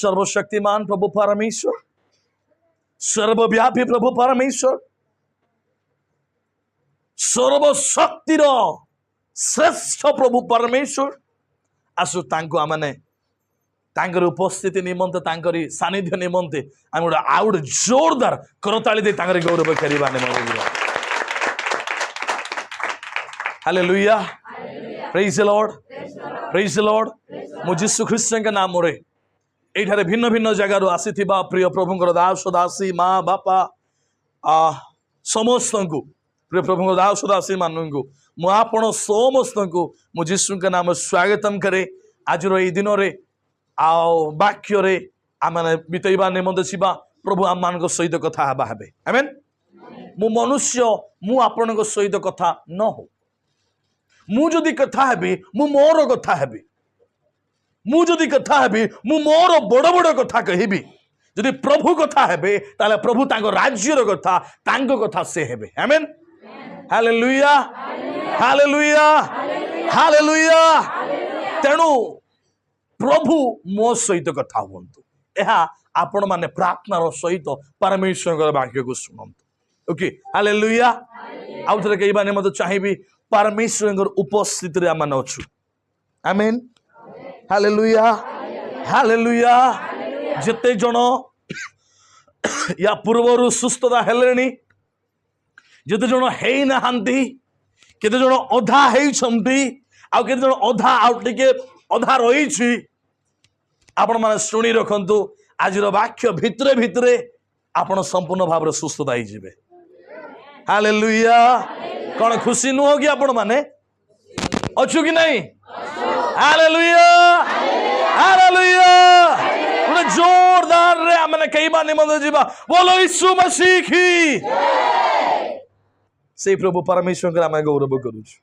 सर्वशक्तिमान प्रभु परमेश्वर, सर्वव्यापी प्रभु परमेश्वर, सर्वशक्तिर श्रेष्ठ प्रभु परमेश्वर आसु तांको आमने तांकर उपस्थिति निमंते तांकरी सानिध्य निमंते आम गोटे आउ गोटे जोरदार करताली दे तांकर गौरव करिबा निमंते। Hallelujah, praise the Lord, praise the Lord. मु यीशु ख्रीष्ट के नाम रे एठारे भिन्न भिन्न जगार आसीथिबा प्रिय प्रभुंकर दास दासी माँ बापा समस्त को प्रिय प्रभुंकर दास दासी मानू को मु आपण समस्त को मु यीशु के नाम स्वागतम करे। आज ये दिन रे आओ वाक्य रे आमने बितेबा निमंते छिबा प्रभु आम मान सहित कथा हबा हेबे। आमेन। मु मनुष्य मु आपण सहित कथा न हो, मु जदि कथा हेबी मु मोर कथा हेबी, मु जदि कथा हेबी मु मोर बड़ बड़ कथा कहबी। जदि प्रभु कथा हेबे ताले प्रभु तांको राज्यर कथा तांको कथा से हेबे। आमेन। Hallelujah, hallelujah, hallelujah. तेणु प्रभु मो सहित कथा हुंतु, एहा आपण माने प्रार्थनार सहित परमेश्वर वाक्य को सुनंतु। Okay, hallelujah. आउ थरे कहबा ने मते चाहिबी परमेश्वर उपस्थिति रे आम अछु। आमेन, हालेलुया, हालेलुया। जेते जन या पूर्वर सुस्थता हेलेनी, जेते जन हेई नहांती, केते जन अधा हेई छंती, आ केते जन अधा आउ टिके अधा रही। आपण माने शुणी रखंतु आज वाक्य भितरे भितरे आपण संपूर्ण भाव सुस्थता ही जिवे। हालेलुया। कौन खुशी नुह कि आपण माने अच्छु कि नहीं? Hallelujah, hallelujah. उन्हें जोरदार रे आमने कई बार निमंत्रण जीवा बोलो यीशु मसीह की। से प्रभु परमेश्वर के आम गौरव करूछु।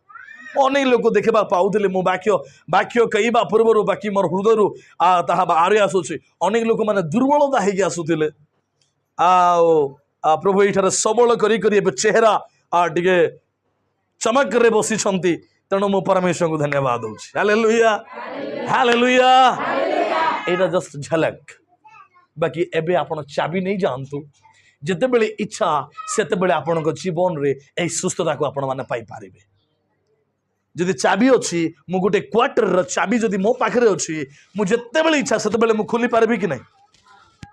अनेक लोक देखा पाऊले मु वाक्य वाक्य कहवा पूर्वर बाकी मोर हृदय ताहा बाहरी आसूसी। अनेक लोक मैंने दुर्बलता होगी आसुले प्रभु ये सबल कर चेहरा टे चमक रे बसी। तेणु मु परमेश्वर को धन्यवाद दूसरी। Hallelujah, hallelujah. एटा जस्ट झलक। बाकी एबे आपण चाबी नहीं जानतु, जिते बेले इच्छा सेते बेले आपण जीवन रे ए सुस्थता को आपण माने पाई पारिबे। जदि चाबी अच्छी मु गोटे क्वार्टर चाबी जदि मो पाखे अच्छी मु जिते बेले इच्छा सेते बेले मु खोली पारबी कि नहीं?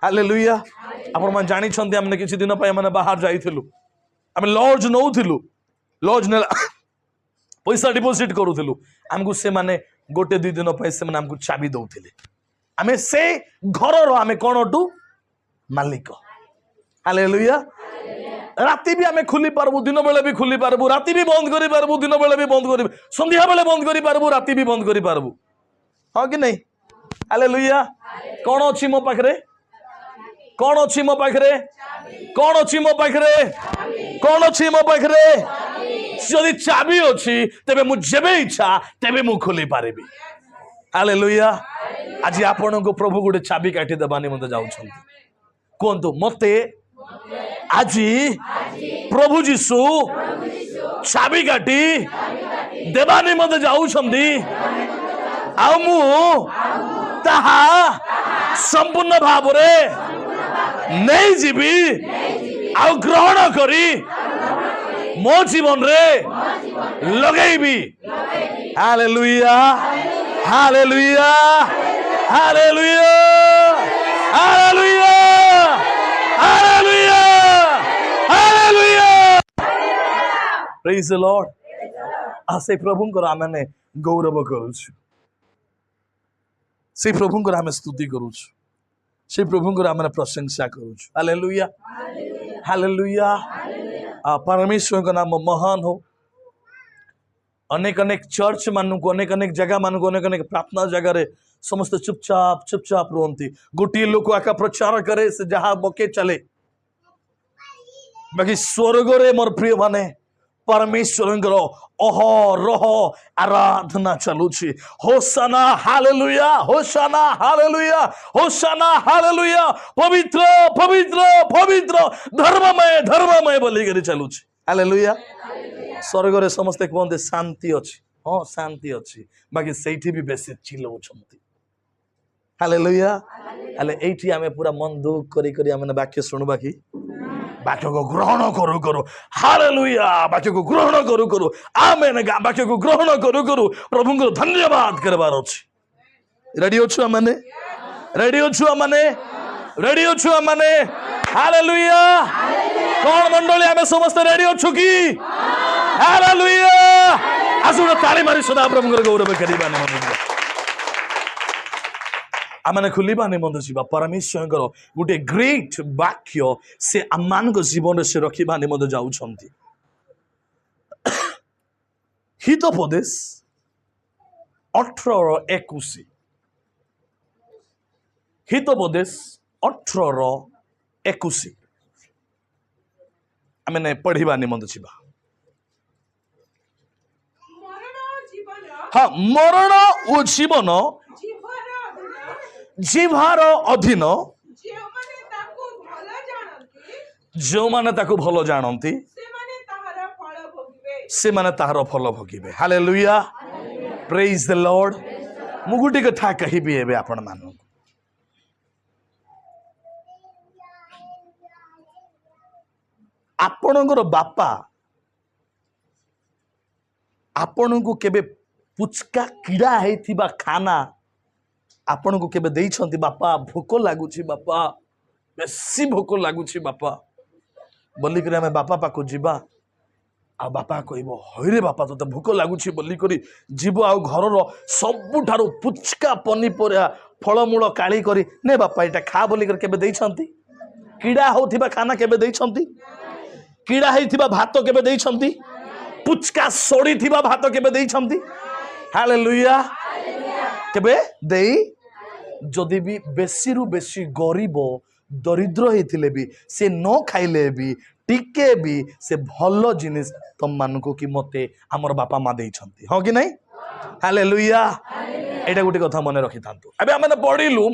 हालेलुया। आपण माने जानि छंती हमने किछि दिन पय माने बाहर जाइथिलु, हम लॉज नउथिलु, लॉज ने पैसा डिपोजिट करूथिलु। हमकु से माने गोटे दुई दिन पय से माने हमकु चाबी दउथिले। हमें से घर रो हमें कोन अटू मालिक। हालेलुया। राति भी आमे खुली पारबू, दिन बेले भी खुली पारबू, राति भी बंद करी पारबू, दिन बेले भी बंद करी, संध्या बेले बंद करी पारबू, राति भी बंद करी पारबू। हाँ कि नहीं? हालेलुया। कौन अच्छी मो पाखरे? कौन अच्छी मो पाखरे? कौन अच्छी मो पाखरे? कौन अच्छी मो पाखरे? यदि चाबी अच्छी तेबे मु जेबे इच्छा तेबे मु खोली पारिबी। हालेलुया। आज आपण को प्रभु गोटे चाबी काटी दबानी मते जाउछंती। कोंतु मते आजी प्रभु जीशु चाबी काटी देवानी मते जाउछंती। आ मु ताहा संपूर्ण भाव रे नहीं जीवी आ ग्रहण करी मो जीवन रे लगेबी। Hallelujah, hallelujah, hallelujah, hallelujah, hallelujah, hallelujah. Praise the Lord. आसे प्रभुंकर आमे गौरव करूछु, से प्रभुंकर आमे स्तुति करूछु, से प्रभुंकर आमे प्रशंसा करूछु। Hallelujah, hallelujah. परमेश्वर का नाम महान हो। अनेक अनेक चर्च मानू को, अनेक अनेक जगह मानू को, अनेक अनेक प्रार्थना जगह रे समस्त चुपचाप चुपचाप रुहंती। गोटे लोक आका प्रचार करे से जहाँ बके चले। बाकी स्वर्ग रे मोर प्रिय माने परमेश्वर अहरह आराधना चलुछि। होसाना हालेलुया, होसाना हालेलुया, होसाना हालेलुया। पवित्र पवित्र पवित्र धर्ममय धर्ममय बोली करी चलुछि। हालेलुया। स्वर्ग रे समस्ते कहते शांति अच्छी। हाँ शांति अच्छी, बाकी सेठी भी बेसी चिल्लाउछंती। हालेलुया हेले एठी आमे पूरा मन दुख करी करी आमे वाक्य सुनबा की वाक्य को ग्रहण करू करू हालेलुया वाक्य को ग्रहण करू करू आमेन वाक्य को ग्रहण करू करू प्रभु को धन्यवाद करबार अछि रेडी अछु माने रेडी अछु माने रेडी अछु माने हालेलुया कौन मंडली आमे समस्त रेडी अछु की हालेलुया आसुना ताली मारी सदा प्रभु को गौरव करिबा ने आमने खुलिबा निमंत जीवा परमेश्वर गोटे ग्रेट वाक्य से आमान को जीवन से रखिबा निमंत जाउछंती हितोपदेश 18:21 हितोपदेश 18:21 आमने पढ़िबा निमंत जीवा हाँ मरण और जीवन जीवार अधीन जो माने ताकू भलो जानती से माने ताहार फल भोगिबे हालेलुया प्रेज द लॉर्ड मु गुटी कथा कहिबी एबे आपण मानु आपणकर बापा आपण को केबे पुचका कीड़ा हेथिबा खाना आपण को केबे देइछंती बापा भोक लागुछि बापा बेसी भोक लागुछि बापा बोली करे हमें बापा पाको जीवा आ बापा कहबो हइरे बापा तो भोक लागुछि बोली करी जीव आ घरर सबुठारु पुचका पनीपरिया फलमूल काली करी ने बापा एटा खा बोली कर केबे देइछंती कीड़ा होथिबा खाना केबे देइछंती कीड़ा हेथिबा भात केबे देइछंती पुचका सोड़ी थिबा भात केबे देइछंती हालेलुया केबे देई जदि भी बेसी रु बेसी गरीब दरिद्र होइथिले भी से न खाइले भी टिके भी से भलो जिनिस तुम मानको कि मते हमर बापा मा देइछंती हो कि नहीं हालेलुया एटा गुटी कथा मने रखि थांतु एबे हमने पढिलु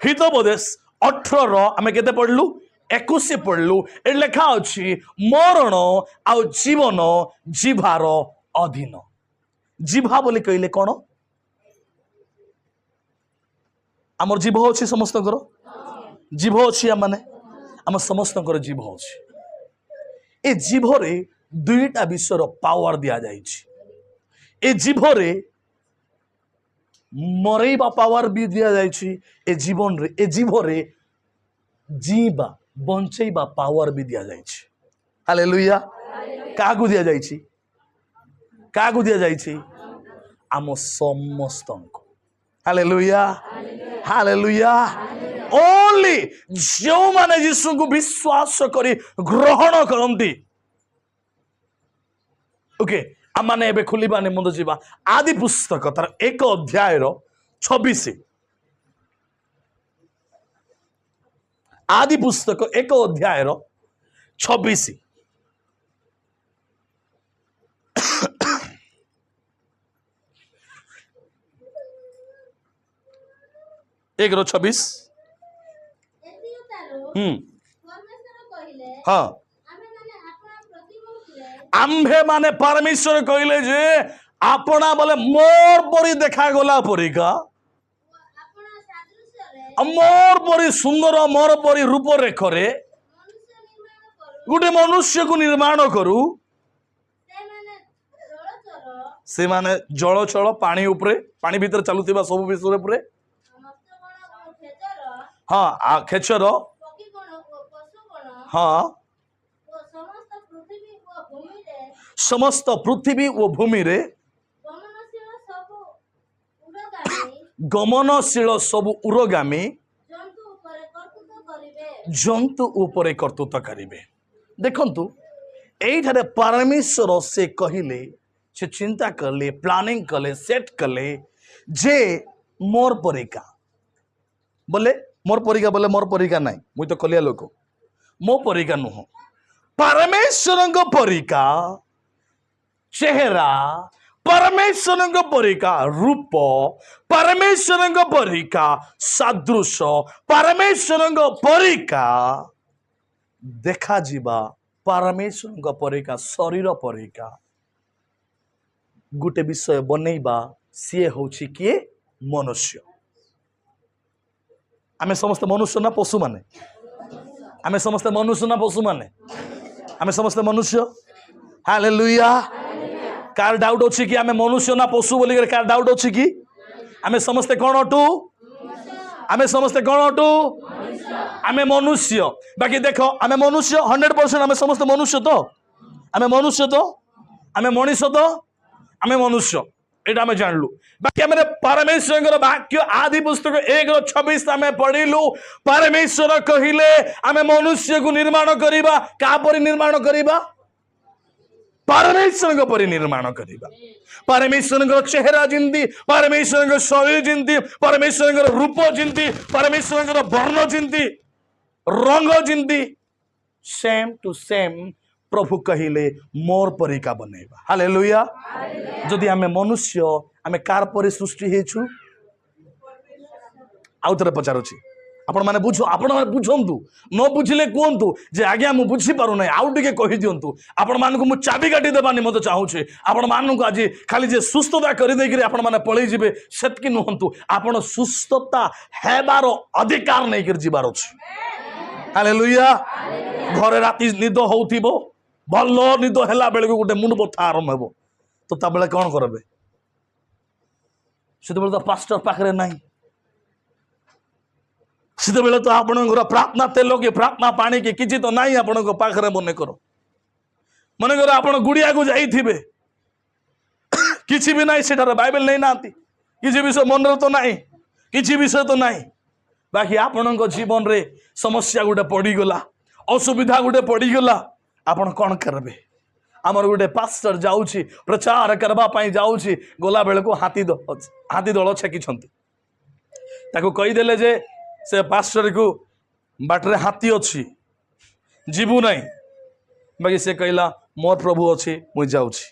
हितोपदेश 18 आमे केते पढलु 21 पढलु ए लेखा अछि मरण आ जीवन जीवार अधीन जीवा बोली कहले कोन आमर जीव अच्छी समस्त जीव अच्छी आम समस्त जीव अच्छी ए जीव रे दुईटा विश्वर पावर दि जाए जीवरे मरैबा पावर भी दि जाए ए जीवन रे ए जीवरे जीवा बंचैबा पावर भी दि जाए हालेलुया क्या दि जाए क्या दि जाए आम समस्त हालेलुया हालेलुया ओनली जो माने यीशु को विश्वास करी ग्रहण करंती ओके आमाने एबे खुलिबा निमंत जीवा आदि पुस्तक तार 1 अध्याय 26 आदि पुस्तक 1 अध्याय 26 1:26 हाँ आम्भे माने परमेश्वर कहले जे आपना बोले मोर परी देखा गला परिका मोर परी सुंदर मोर परी रूप रेखरे गोटे मनुष्य को निर्माण करू से माने जलचल पानी उपरे पानी भीतर चलुथिबा सब विषय उपरे हाँ खेचर हाँ समस्त पृथ्वी और भूमि रे गमनशील सब उरगामी जंतु उपरे कर्तृत्व करिवे देखंतु एठारे परमेश्वर से कहिले से चिंता करले प्लानिंग कले सेट कले जे मोर परिका बोले मोर परिका बोले मोर परिका नहीं मुई तो कलिया लोक मो परिका नुह परमेश्वर परिका चेहरा परमेश्वर परिका रूप परमेश्वर परिका सदृश परमेश्वर परिका देखा जीवा परमेश्वर परिका शरीर परिका गोटे विषय बनैबा सी हूँ किए मनुष्य आमे समस्त मनुष्य ना पशु माने आमे समस्त मनुष्य ना पशु माने आमे समस्त मनुष्य हालेलुया कार डाउट अछि कि आमे मनुष्य ना पशु बोली कर कार डाउट अछि कि आमे समस्त कोन अटू आमे समस्त कोन अटू आमे मनुष्य बाकी देखो आमे मनुष्य 100% आमे समस्त मनुष्य तो आमे मनुष्य तो आमे मनीष तो आमे मनुष्य एटा आमे जानलु बाकी आमे परमेश्वर वाक्य आदि पुस्तक 1:26 आमे पढ़िलु परमेश्वर कहिले आमे मनुष्य को निर्माण करिबा का परि निर्माण करिबा परमेश्वर परि निर्माण करिबा परमेश्वर चेहरा जिंदी परमेश्वर शरीर जिंदी परमेश्वर रूप जिंदी परमेश्वर वर्ण जिंदी रंग जिंदी सेम टू सेम प्रभु कहिले मोर परिका बनेबा हालेलुया जदि आमे मनुष्य आमे कार परि सृष्टि हेछु आउतरे पचारुछि आपण माने बुझो आपण माने बुझंतु न बुझिले कोंतु जे आज्ञा मु बुझी पारु नै आउ टिके कहि दियंतु आपण मानकु मु चाबी काटी देबानी मते चाहूछि आपण मानकु आज खाली जे सुस्थता करि देगिरि आपण माने पळै जिवे सेतकी नहंतु आपण सुस्थता हेबार अधिकार नै कर जिबार अछि हालेलुया घरे राती निद होउथिबो भलो निद हैला बेले गोटे मुंड बथा आरंभ हेबो तो ता बेले कोन करबे सेते बेले तो पास्टर पाखरे नाही सीधे बेले तो आपण प्रार्थना तेल कि प्रार्थना पानी कि किसी तो नहीं आपण पाखरे मन कर आपण गुड़िया को जाइथिबे किसी भी नहीं सेठार बाइबल नहीं नाती किसी विषय मन तो नहीं किसी विषय तो नहीं बाकी आपण जीवन रे समस्या गोटे पड़गला असुविधा गोटे पड़गला आपण कौन करबे आमर गोटे पास्टर जाउछि प्रचार करबा पई जाउछि गोला बेले को हाथी दल छेकी ताको कही देले जे से पास्टर को बाटरे हाथी अच्छी जीवु नहीं बाकी से कहला मोर प्रभु अच्छी मुझे जाऊँगी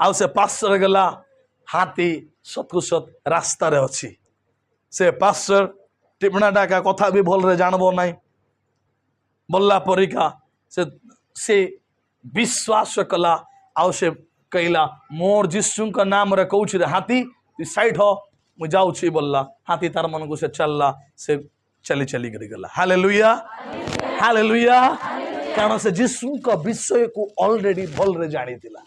आउ से पास्टर गला हाथी सतकु सत रास्ता रे अच्छी से पास्टर टिपना डाका कथा भी भल रे जानबो नहीं बोलला परिका से विश्वास कला आउ से कहला मोर जिसु का नाम रे कहूँ रे हाथी तू साइड हो मुझे जाऊँगी बोलला हाथी तार मन को से चलला से चली चली कर गला हालेलुया हालेलुया कारण से जिसु का विषय को ऑलरेडी भल रे जानी दिला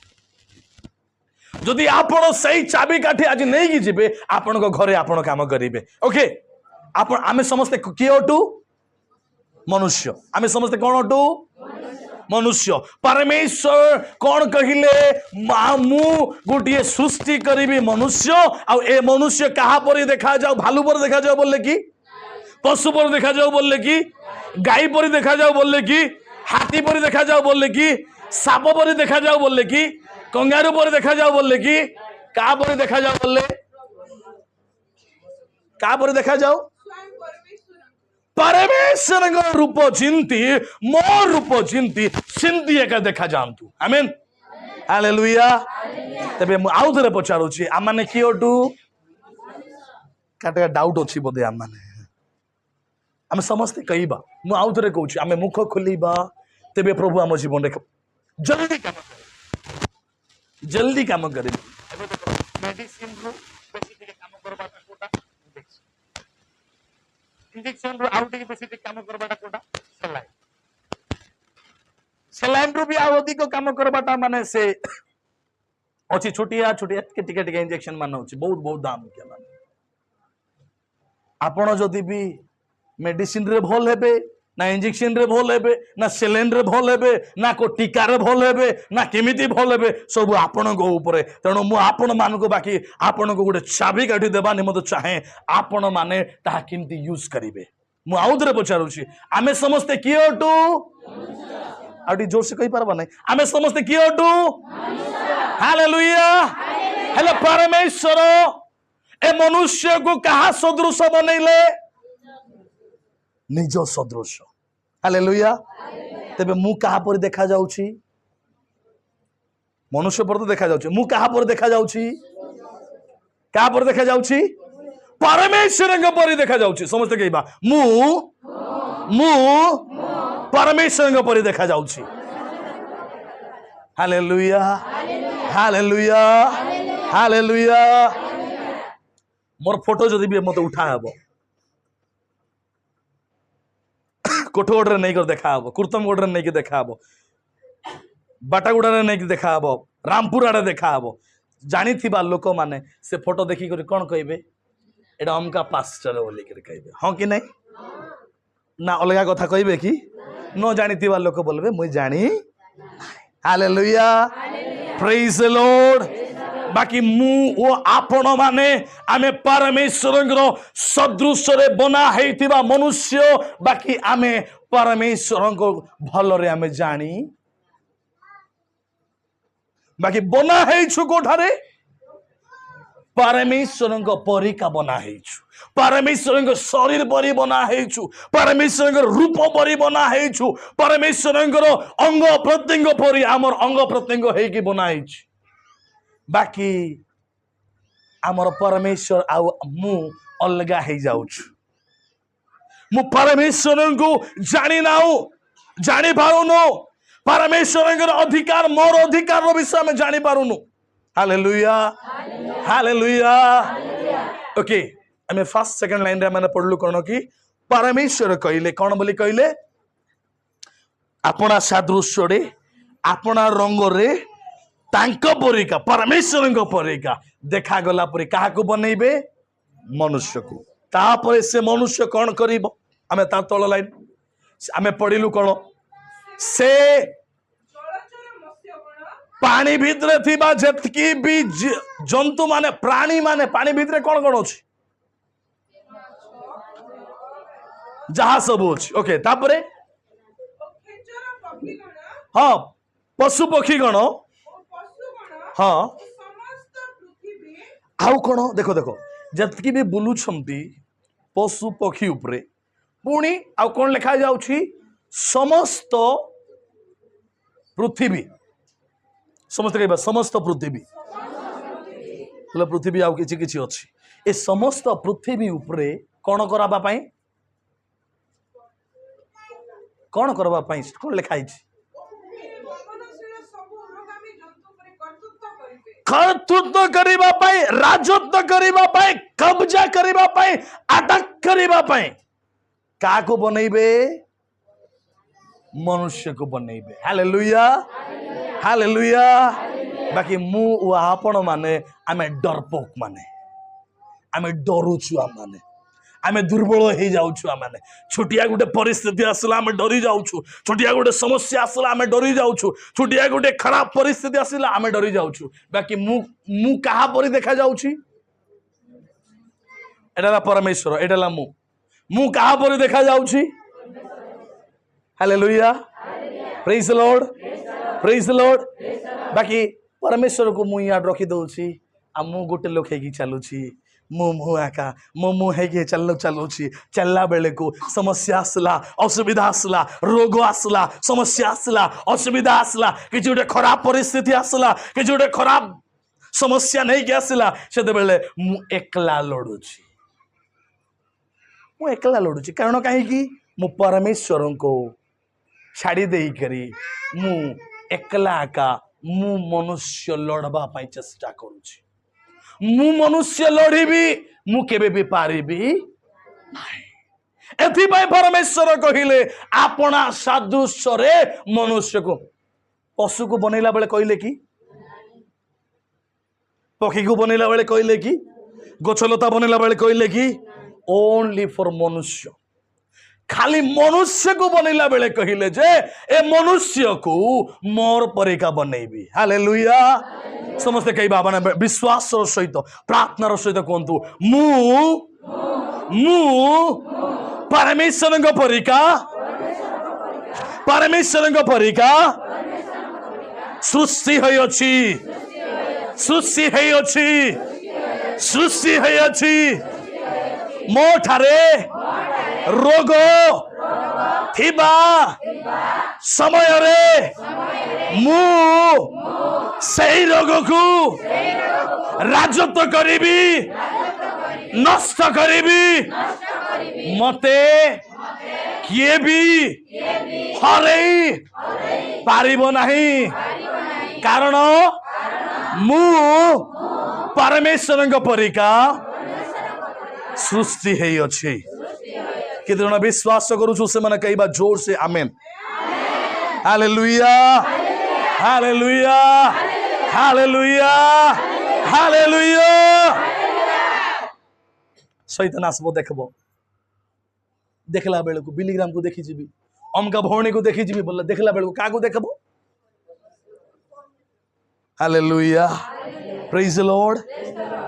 जदि आपण सही चाबी काठी आज नहीं कि जिबे आपण को घरे आपण काम करिवे ओके आपण आमे समस्त किए अटू मनुष्य आमे समस्त कोन अटू मनुष्य परमेश्वर कौन कहले मु गोटे सृष्टि करी मनुष्य आ ए मनुष्य कहा पर देखा जाओ भालू पर देखा जाओ बोले कि पशु पर देखा जाओ बोले कि गाई पर देखा जाओ बोले कि हाथी पर देखा जाओ बोले कि साप पर देखा जाओ बोले कि कंगारू पर देखा जाओ बोले कि का पर देखा जाओ बोले का पर देखा जाओ परमेश्वर रूप चिंती मोर रूप चिंती सिंती एका देखा जानतु आमेन हालेलुया तबे मु आउ थरे पचारुछि आ माने कि ओटू काटे डाउट अछि बोदे आ माने हम समस्त कहिबा मु आउ थरे कहूछि आमे मुख खोलिबा तबे प्रभु हम जीवन रे जल्दी काम करे मेडिसिन रो बेसी काम करबा कोटा इंजेक्शन रो आउट के बेसी काम करबाटा कोटा सलाइन रो भी आवधि को काम करबाटा माने से अछि छोटिया छोटिया के टिके इंजेक्शन मान अछि बहुत बहुत दाम के माने आपण जदि भी मेडिसिन रे भल हेबे ना इंजेक्शन रे भल हेबे ना सलाइन रे भल हेबे ना को टीका रे भल हेबे ना केमिति भल हेबे सब आपण को ऊपर तेणु मु आपण मान को बाकी आपण को गोटे चाबी काटी देबा निमत चाहे आपण माने ता केमिति यूज करिवे मु आउदरे पचारुछि आमे समस्त किए अटू आउटी जोर से कहि परबा नै आमे समस्त किए अटू हालेलुया हेले परमेश्वर ए मनुष्य को कहा सदृश बनैले निज सदृश हालेलुया तेबे मु कहा पर देखा जाउछि मनुष्य पर तो देखा जाउछि मु कहा पर देखा जाउछि कहा पर देखा जाउछि परमेश्वर के पर देखा जाउछि समस्त कहबा मु मु परमेश्वर के पर देखा जाउछि हालेलुया हालेलुया हालेलुया मोर फोटो जदि भी मते उठा हबो कोठगोड़ नहीं कर देखा हबो कुर्तमगोड़ नहीं देखा हबो बाटागुड़ा नहीं देखा हबो रामपुर आड़े देखा हबो जानी लोक माने से फोटो देखी कर कौन कहे एटा अमका पास्टर बोली कहे हाँ कि नहीं ना अलग कथा कहे कि न जानी लोक बोलबे मुई जानी हालेलुया प्रेज द लॉर्ड बाकी मु ओ आपण माने आमे परमेश्वर सदृश रे बना हेतिबा मनुष्य बाकी आमे परमेश्वर को भल रे आमे जानी बाकी बना हेछु कोठारे परमेश्वर परिका बना हेछु परमेश्वर शरीर परि बना हेछु परमेश्वर रूप परि बना हेछु परमेश्वर अंग प्रत्यंग परि आमर अंग प्रत्यंग हेकी बना हेछु बाकी आमर परमेश्वर आउ मु अलगा हे जाउछु मु परमेश्वर को जानी नाउ जानी पारुनो परमेश्वर अधिकार मोर अधिकार विषय में जानी पारुनु हालेलुया हालेलुया ओके आमे फर्स्ट सेकंड लाइन रे माने पढलु कोन कि परमेश्वर कहले कोन बोली कहले आपना सादृश्य रे आपना रंग रे तांको परिका परमेश्वर को परिका देखा गला परि काहा को बनेइबे मनुष्य को तापर से मनुष्य कोन करिवो आमे ता तळ लाइन आमे पढिलु कोन से पानी भितरे थिबा जतकी भी जंतु माने प्राणी माने पानी भितरे कोन कोन अछि जहा सब अछि ओके तापरे हाँ पशु पक्षी गण हाँ आउ कोन देखो देखो जतकी भी बुलु छंती पशु पक्षी उपरे पुणी आउ कोन लिखा जाउछि समस्त पृथ्वी समस्त कहबा समस्त पृथ्वी बोले पृथ्वी आउ किछि किछि अछि ए समस्त पृथ्वी उपरे कोन कराबा पई कोन करबा पई कोन लिखा अछि कर्तृत्व करिबा पई राजत्व करिबा पई कब्जा करिबा पई अटक करिबा पई का को बनेइबे मनुष्य को बनेइबे हालेलुया हालेलुया बाकी मु ओ आपण माने आमे डरपोक माने आमे डरुछु माने आमे दुर्बल हो जाउछु माने छोटिया गुटे परिस्थिति आसला आमे डरी जाउछु छोटिया गुटे समस्या आसला आमे डरी जाउछु छोटिया गुटे खराब परिस्थिति आसला आमे डरी जाउछु बाकी मु कहा परि देखा जाउछि एडाला परमेश्वर एडाला मु कहा परि देखा जाउछि hallelujah praise the Lord praise the Lord बाकी परमेश्वर को मु याद रखी दउछि आ मु गोटे लोक हेकी चलुछि मु आका मु हेकी चलुछि चलला बेले को समस्या आसला असुविधा आसला रोग आसला समस्या आसला असुविधा आसला किछि गोटे खराब परिस्थिति आसला किछि गोटे खराब समस्या नहीं के आसला सेते बेले मु एकला लडुछि मु एकला लडुछि कारण काहे कि मु परमेश्वर को छाड़ी देई करी मु एकला का मु मनुष्य लड़बा पाई चेष्टा करूछि मु मनुष्य लड़ीबी मु केबे भी पारिबी नहीं एथि पाई परमेश्वर कहिले आपना सादृश्य रे मनुष्य को पशु को बनैला बेले कहले कि पक्षी को बनैला बेले कहले कि गछलता बनैला बेले कहले कि ओनली फॉर मनुष्य खाली मनुष्य को बनैला बेले कहले जे ए मनुष्य को मोर परिका बनैबी हालेलुया समस्त कहबा माने विश्वास सहित प्रार्थना सहित कहंतु मु परमेश्वर को परिका सृष्टि होई अछि मो ठारे रोग थिबा समय रे मु सही रोग को राजत्व करीबी नष्ट करीबी मते किए भी हरई पारिबो नहीं कारण मु परमेश्वर परिका सृष्टि है अच्छी केते जण विश्वास करूछु से माने कहबा जोर से amen. Hallelujah hallelujah hallelujah hallelujah. शैतान आसबो देखबो, देखला बेल को बिलीग्राम को देखी जीबी, अमका भौणी को देखी जीबी, बोला देखला बेल को का को देखबो। Hallelujah praise the Lord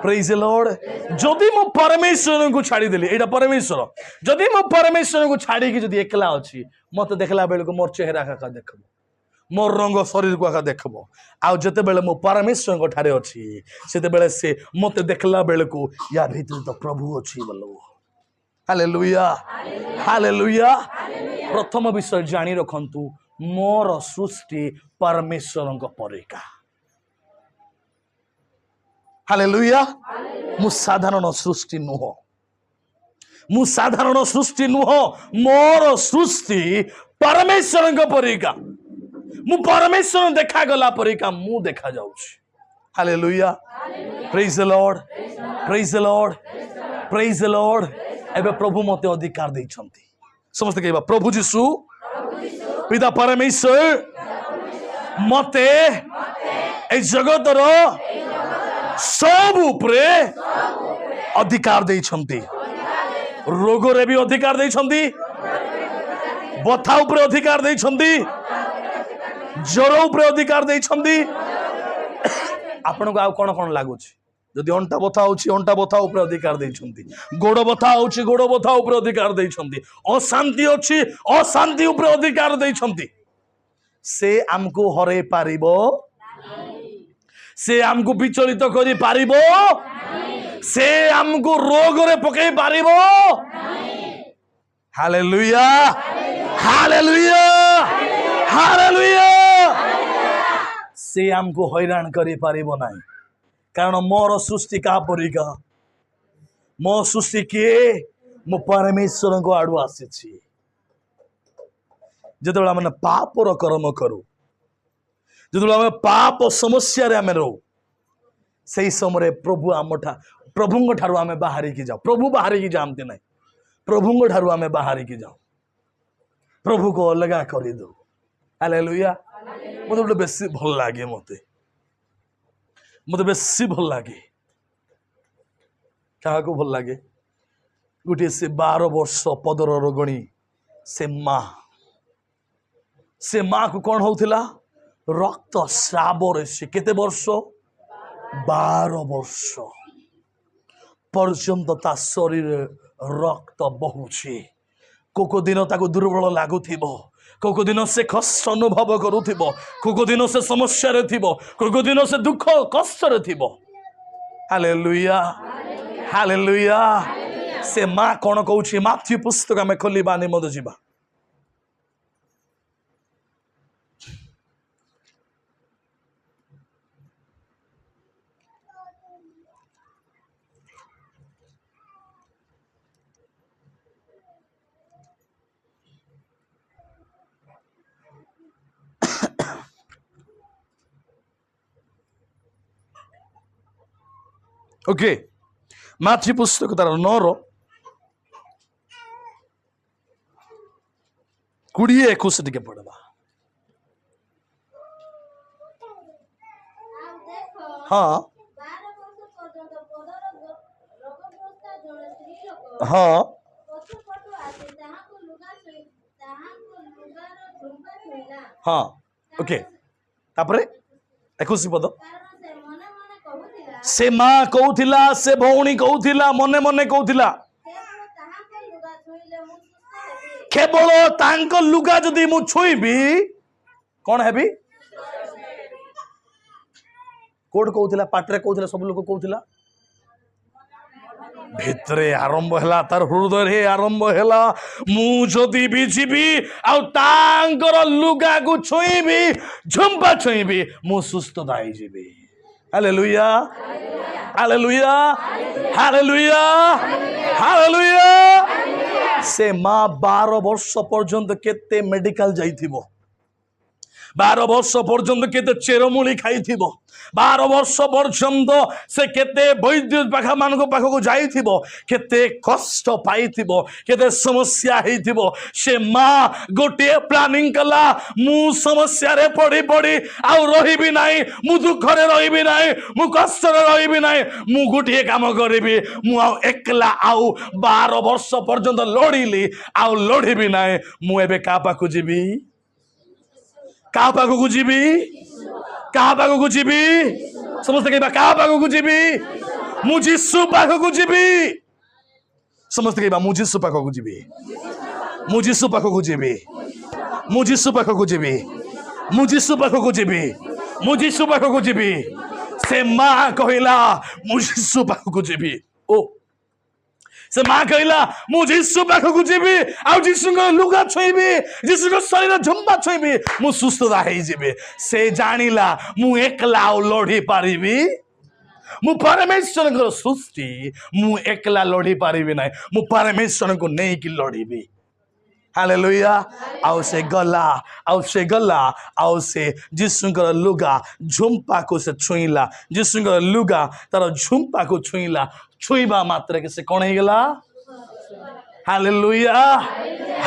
praise the Lord. जदि मो परमेश्वर को छाड़ी देली, एटा परमेश्वर, जदि मो परमेश्वर को छाड़ी कि जदि एकला अछि, मते देखला बेल को मोर चेहरा का देखबो, मोर रंग शरीर को आका देखबो। आ जते बेले मो परमेश्वर को ठारे अछि, सेते बेले से मते देखला बेल को या भीतर तो प्रभु अछि बोलबो। Hallelujah hallelujah. प्रथम विषय जानी रखंतु, मोर सृष्टि परमेश्वर को परिका। हालेलुया। मु साधारण सृष्टि नुह, मु साधारण सृष्टि नुह, मोर सृष्टि परमेश्वर को परिका। मु परमेश्वर देखा गला परिका मु देखा जाउछि। Hallelujah praise the Lord praise the Lord praise the Lord. एबे प्रभु मते अधिकार दैछंती, समस्त कहबा प्रभु यीशु पिता परमेश्वर मते ए जगतर सब उपरे अधिकार दैछंती। रोग रे भी अधिकार दैछंती, बथा उपरे अधिकार दैछंती, ज्वर उपरे अधिकार दैछंती। आपण को आ कोन कोन लागुछि, जदि अंटा बथा होछि अंटा बथा उपरे अधिकार दैछंती, गोड़ बथा होछि गोड़ बथा उपरे अधिकार दैछंती, अशांति अछि अशांति उपरे अधिकार दैछंती। से हमको हरे पारिबो, से हमको विचलित करि पारिबो, से हमको रोग रे पकई पारिबो। Hallelujah hallelujah hallelujah. से हमको हैरान करि पारिबो नाही, कारण मोर सृष्टि का परिका, मो सृष्टि के मो परमेश्वर को आडू आसी। जेतबेला माने पापर कर्म करू, जेतबेला आमे पाप समस्या रे आमे रहू, सेही समय प्रभु आमठा प्रभु ठारू आमे बाहरी की जाओ। प्रभु बाहरी की जानते नहीं, प्रभु ठारू आमे बाहरी की जाओ, प्रभु को अलगा कर दो। हालेलुया। मते बेसी भल लागे, मते बेसी भल लागे। क्या को भल लागे? गोटे से 12 वर्ष पदर रोगणी से माँ को कौन होता रक्त श्राव। से केते वर्ष? 12 वर्ष पर्यंत ता शरीर रक्त बहुची। कोको दिन ताको दुर्बल लगुथिबो, कोको दिन से कष्ट अनुभव करुथिबो, कोको दिन से समस्या रे थिबो, कोको दिन से दुख कष्ट रे थिबो। Hallelujah hallelujah. से माँ कौन कहूछि? माथ्यू पुस्तक में खोलिबा निमद जीवा। ओके, माथ्यू पुस्तक तार 9 20 21 टिके पढ़वा। हाँ हाँ हाँ ओके। तापरे 21 पद। से माँ कहूथिला, से भौणी कहूथिला, मने मने कहूथिला केवल तांको लुगा जदि मु छुईबी कौन हेबी? कोड कहूथिला, पाटरे कहूथिला, सब लोग कहूथिला। भितरे आरंभ हैला, तार हृदय आरंभ हैला, मु जदि भी जीवी आ तांकर लुगा को छुईबी, झुंपा छुईबी, मु सुस्थता होई जीवी। Hallelujah hallelujah hallelujah hallelujah. से माँ 12 वर्ष पर्यंत केते मेडिकल जाइथिबो, 12 वर्ष पर्यंत केते चेरमूली खाई 12 वर्ष पर्यंत से केते वैद्य पाखा मान पाखक जाइथिबो केते कष्ट पाइथिबो केते समस्या हेइथिबो से माँ गोटे प्लानिंग कला मु समस्या रे पड़ी पड़ी आउ रहिबी नाही मु दुख रे रहिबी नाही मु कष्ट रे रहिबी नाही मु गोटे काम करिबी मु आउ एकला आउ 12 वर्ष पर्यंत लड़िली आउ लड़िबी नाही मु एबे का पाखु जीबी का पाखु जीबी कहा पाखक जीवी समस्त कहवा कहा पाखक जीवी मु जीसु पाखक जीवी समस्त कहवा मु जीसु पाखक जीवी मु जीसु पाखक जीवी मु जीसु पाखक जीवी मु जीसु पाखक जीवी मु जीसु पाखक जीवी से माँ कहला मु जीसु पाखक जीवी ओ से माँ कहला मु जीसु पाखक जीवी आ जीसु लुगा छुईबी जीसु शरीर झुम्बा छुईबी मु सुस्थता हो जीवी से जानिला मु एकला लड़ी पारिबी मु परमेश्वर सृष्टि मु एकला लड़ी पारिबी ना मु परमेश्वर को नहीं कि लड़ीबी हालेलुया आउ से गला आउ से जीसुंकर लुगा झुम्पा को से छुईला जीसुंकर लुगा तार झुम्पा को छुईला छुईबा मात्र के से कौन हो गला हालेलुया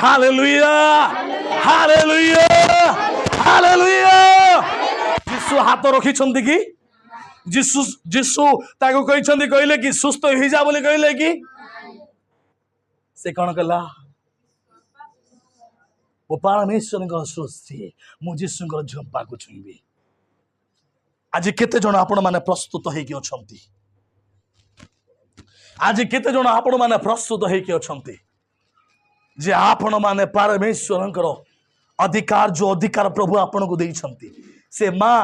हालेलुया हालेलुया हालेलुया जीसु हाथ रखी छंती कि जीसु जीसु ताको कहि छंती कहले कि सुस्थ हो जा बोली कहले कि से कौन कला वो परमेश्वर सृष्टि मु जीसुंकर झुम्पा को छुईबी आज केते जण आपण माने प्रस्तुत होइकी अछंती आज केते जण आपण माने प्रस्तुत होइकी अछंती जे आपण माने परमेश्वरंकर अधिकार जो अधिकार प्रभु आपण को देई छंती से माँ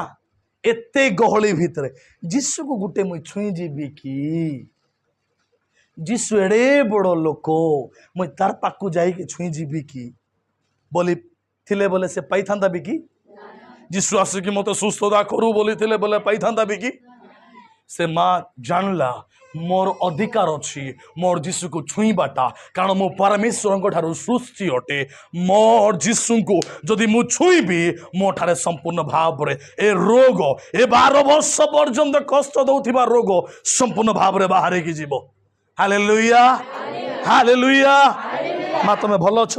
एते गहली भितरे जीसु को गुटे मुई छुई जीबी कि जीसु एड़े बड़ लोक मुई तार पाकू जाई के छुई जीबी कि बोली थिले बोले से पाई था भी कि जीसु आसिकी मत सुस्थता करू बोली थिले बोले पाई था भी कि से माँ जानला मोर अधिकार अच्छी मोर जीसु को छुईबाटा कारण मो परमेश्वर ठारू सृष्टि अटे मोर जीसु को जदि मु छुईबी मो ठारे संपूर्ण भाव रे ए रोग ए 12 वर्ष पर्यंत कष्ट दउथिबा रोग संपूर्ण भाव रे बाहर की जीवो हालेलुया हालेलुया माँ तुम भल अछ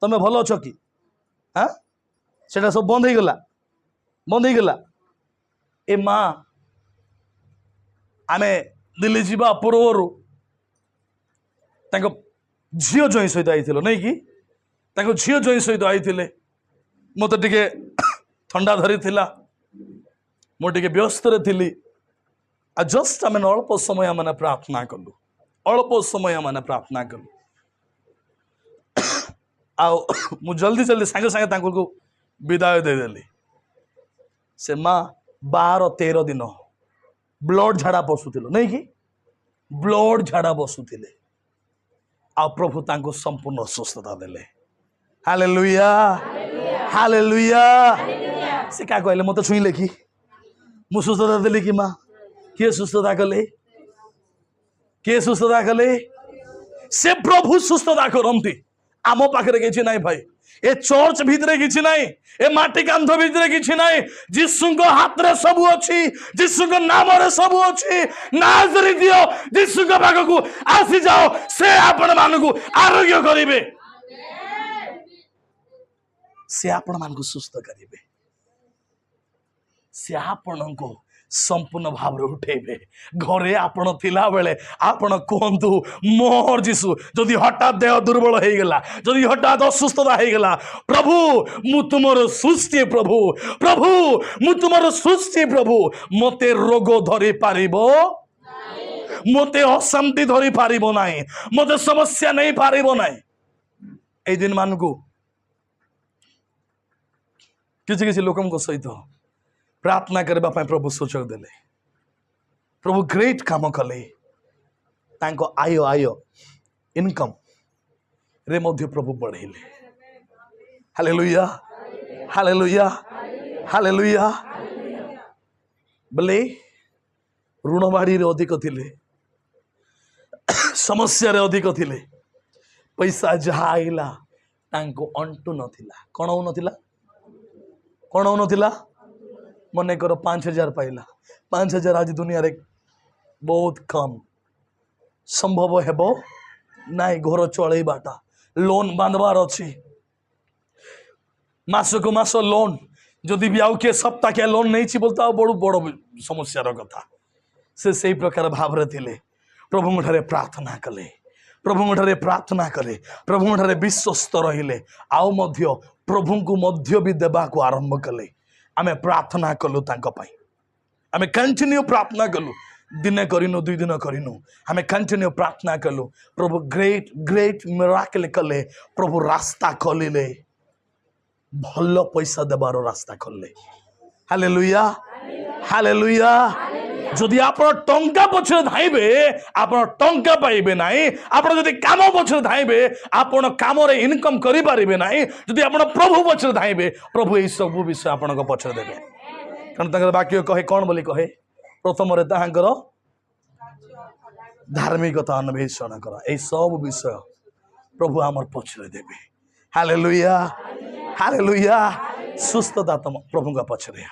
तुम्हें भल अछ कि हाँ सेटा सब बंद हो गला ए माँ आमे दिल्ली जीवा पूर्वर झील जई सहित आई नहीं कि झील जई सहित आई मत टे थंडा धरी मुझे व्यस्त थी जस्ट आम अल्प समय मैंने प्रार्थना कलु अल्प समय मैंने प्रार्थना कलु मु जल्दी जल्दी सांगे सांगे विदाय देदेली से माँ 12-13 दिन ब्लड झाड़ा बसुले नहीं कि ब्लड झाड़ा बसुले आ प्रभु तांको संपूर्ण सुस्थता देले हालेलुया हालेलुया से क्या कहले मत छुईले कि मु सुस्थता देली कि माँ किए सुस्थता कले किए सुस्थता कले से प्रभु सुस्थता करती आम पाखे किसी ना भाई ए चर्च भितर किसी ना ए माटी कांध भितर किसी ना जीसु हाथ रे सब अच्छी जीसु नाम रे सब अच्छी नाजरी दियो जीसु पाखक आसी जाओ से आपण मानकु आरोग्य करिवे से आपण मानकु सुस्थ करिवे से आपण को संपूर्ण भाव रे उठेबे घरे आपण थिला बेले आपण कहंतु मोर जीसु जदि हठात देह दुर्बल हो गला जदि हठात असुस्थता हो गला प्रभु मु तुमर सृष्टि प्रभु प्रभु मु तुमर सृष्टि प्रभु मते रोग धरि पारिबो मते अशांति धरि पारिबो नाही मते समस्या नहीं पारिबो नाही ए दिन मानकु किछि किछि लोकम को सहित प्रार्थना करबा पाए प्रभु सूचक देले प्रभु ग्रेट काम कले तांको आयो आयो इनकम रे मध्य प्रभु बढ़ेले हालेलुया हालेलुया हालेलुया बोले ऋणबाड़ी रे अधिक थिले समस्या रे अधिक थिले पैसा जहा आइला तांको अंटु नथिला कोन हो नथिला कौन होनथिला मन कर 5,000 पाइला 5,000 आज दुनिया रे बहुत कम संभव हेबो नाई घर चलैबाटा लोन बांधवार अच्छी मासक मास लोन जदि भी आउ किए सप्ताह क्या लोन नहीं बोलता बड़ बड़ समस्या कथा से प्रकार भाव थे प्रभु ठारे प्रार्थना कले प्रभु ठारे प्रार्थना कले प्रभु ठारे विश्वस्त रहिले आउ मध्य प्रभु को मध्य भी देवा को आरंभ कले आमे प्रार्थना कलु तांको पाई आमे कंटिन्यू प्रार्थना कलु दिने करिनु 2 दिन करिनु आमे कंटिन्यू प्रार्थना कलु प्रभु ग्रेट ग्रेट मिराकल कले प्रभु रास्ता खोलिले भल पैसा देवार रास्ता खोलले हालेलुया हालेलुया जदि आप टंका पछरे धाइबे आप टंका पाइबे नाही आप जदि काम पछरे धाइबे आप काम रे इनकम करि पारिबे नाही जदि आप प्रभु पछरे धाइबे प्रभु ए सब विषय आपन पछरे देबे कारण तंगर वाक्य कहे कौन बोली कहे प्रथम रे ताहांकर धार्मिकता अन्वेषण कर ए सब विषय प्रभु आमर पछरे देबे हालेलुया हालेलुया सुस्थता तम प्रभु का पछरे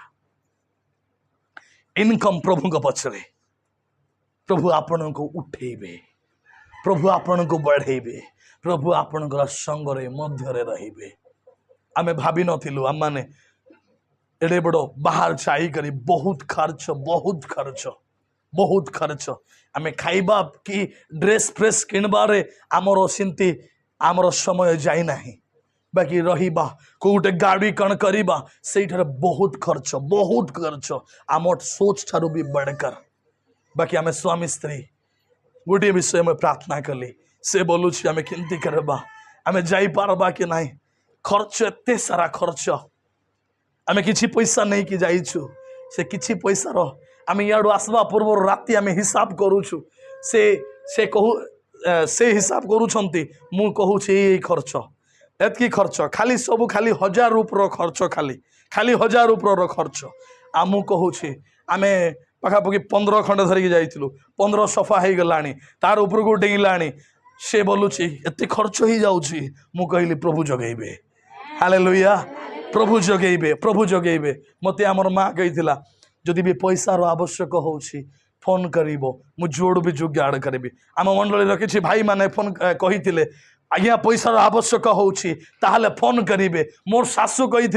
इनकम प्रभु का पछरे प्रभु आपण को उठेबे प्रभु आपण को बढ़ेबे प्रभु आपण संग रे मध्य रे रहिबे आमे भाभी नथिलु आम माने एडे बड़ बाहर जाई करी बहुत खर्च आमे खाइबा कि ड्रेस फ्रेस किनबारे आमर सिंती आमर समय जाई नाही बाकी रहिबा कोटे गाड़ी कण करिबा सेठरे बहुत खर्च आम सोच ठारू भी बढ़कर बाकी आमे स्वामी स्त्री गोटे विषय में प्रार्थना कली से बोलू आमे केंती करबा आमे जाई पारबा कि नाही खर्च एते सारा खर्च आमे किछि पैसा नहीं कि जाइछु से किछि पैसा रो आमे याडू आसबा पूर्व राति आमे हिसाब करूछु से कहू से हिसाब करूछंती मु कहू छी खर्च एतकी खर्च खाली सब खाली 1000 रुपये खर्च खाली 1000 रुपये खर्च आमु कहूँ आमे पाखापाखि 15 खंड धरिकी जाइलु 15 सफा हो गलानी तार ऊपर को डेंगलानी से बोलुची एत खर्च ही जाऊँगी मु कहली प्रभु जगेबे हालेलुया प्रभु जगेबे मते आमर माँ कही जदि भी पैसार आवश्यक होउछि फोन करिवो मु जोड़ भी जुगाड़ करी आम मंडली किसी भाई माने फोन कही आज्ञा पैसार आवश्यक होउछि ताहले फोन करिवे मोर सासु कही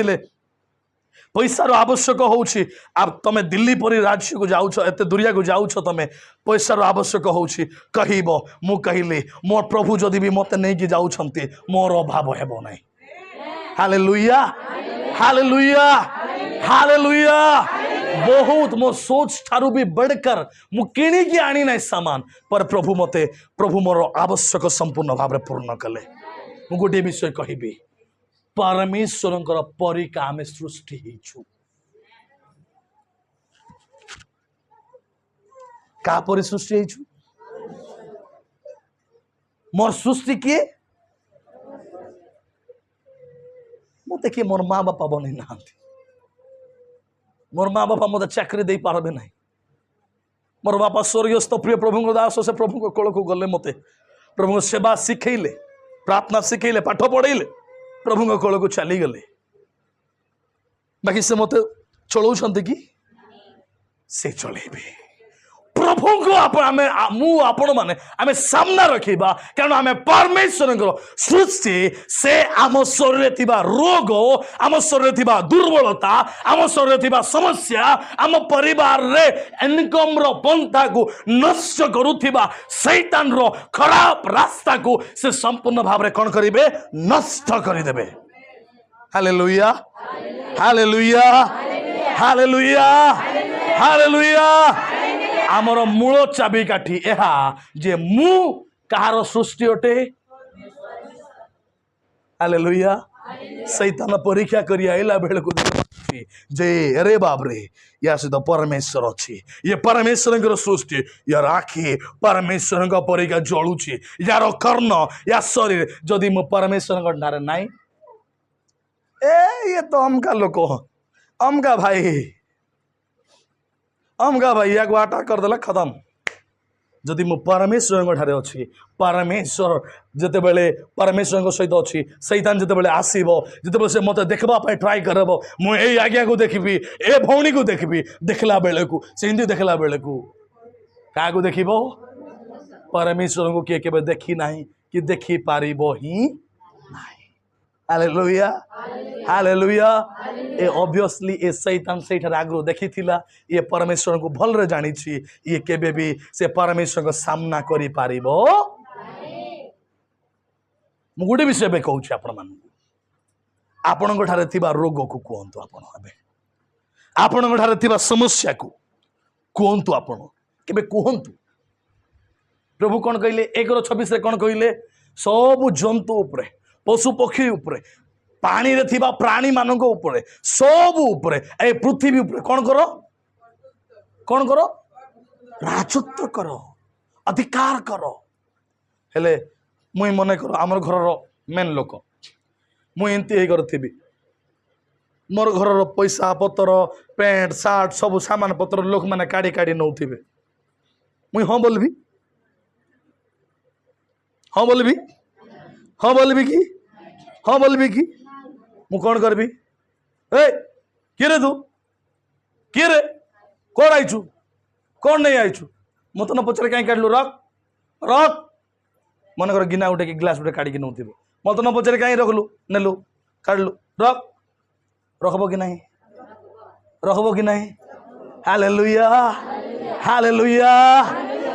पैसार आवश्यक होउछि अब तमे दिल्ली परी राज्य को जाउछ एते दुरिया को जाउछ तमे पैसार आवश्यक होउछि कहिबो मु कहिली मोर प्रभु जदि भी मते नै कि जाउछंती मोर अभाव हेबो नै हालेलुया हालेलुया हालेलुया बहुत मो सोच ठारू भी बढ़कर मु किणी की आनी ना सामान पर प्रभु मोर आवश्यक संपूर्ण भाव पूर्ण कले मु गोटे विषय कहबी परमेश्वर परिका आमे सृष्टि हेछु का परि सृष्टि हेछु मोर सृष्टि किए मते कि मोर माँ बापा बनै नांती मोर माँ बापा मत चाकरी दे पारबे नहीं मोर बापा स्वर्गस्थ प्रिय प्रभु दास से प्रभु कोल को गले मते प्रभु सेवा शिखेले प्रार्थना शिखेले पाठ पढ़ेले प्रभु कोल को चली गले बाकी से मते चलाउछंती कि से चलेबे प्रभु को आपण माने आमे सामना रखिबा कारण आमे परमेश्वर सृष्टि से आम शरीर थिबा रोग आम शरीर थिबा दुर्बलता आम शरीर थिबा समस्या आम परिवार रे इनकम रो पंथा को नष्ट करुथिबा शैतान रो खराब रास्ता को से संपूर्ण भाव रे कोन करिवे नष्ट करि देबे हालेलुया हालेलुया हालेलुया हालेलुया आमर मूल चाबी काठी एहा जे मु कहार सृष्टि अटे हालेलुया शैतान परीक्षा करी आइला बेल को जे अरे बाप रे या सहित परमेश्वर अच्छी ये परमेश्वर सृष्टि यार आखि परमेश्वर परीक्षा जलुची यार कर्ण या शरीर जदि मु परमेश्वर नारे नाई ए ये तो अमका लोक अमका भाई या को आटा कर देला खत्म जदि मु परमेश्वर ठारे अच्छी परमेश्वर जितेबले परमेश्वर सहित अच्छी सैतान जितेबले आसब जितेबले से मत देखा ट्राए करब मुझे आज्ञा को देखी ए भौणी को देखी देखला बेले को से देखला बेले को क्या देख परमेश्वर को किए के देखी ना कि देखी पार ही हालेलुया हालेलुया ए ऑब्वियसली ए शैतान से आगु देखी ये परमेश्वर को भल रे जानी ये केबे भी से परमेश्वर को सामना करि पारिबो मु गोटे विषय बे कहूँ आपण मान आपण ठारे थिबा रोग को कहतु आपण ठारे थिबा समस्या को कहतु आपण केबे कहतु प्रभु कौन कहले 1:26 कौन कहले सब जंतु उपरे पशु पक्षी उपरे पानी रे थिबा प्राणी मानक उपरे सब उपरे ए पृथ्वी उपरे कौन करो राजत्व करो अधिकार करो हेले मुई मने करो आमर घर मेन लोक मुई एंती हे करथिबी मोर घर पैसा पतर पैंट सार्ट सब सामान पतर लोक माने काढ़ी काढ़ी नौथिबे मुई हाँ बोलबी हाँ बोलबी हाँ बोलबी कि हाँ बोलबी कि मु कौन करबी ए किरे तू किरे कौन आईचु कौन नहीं आईचु मत न पचारे कहीं काढ़लु रख रख मन कर गिना उठे कि ग्लास उठे काढ़ी नौथि मत न पचारे कहीं रखलु नेलु काढ़लु रख रखब कि नहीं रखब कि नहीं हालेलुया हालेलुया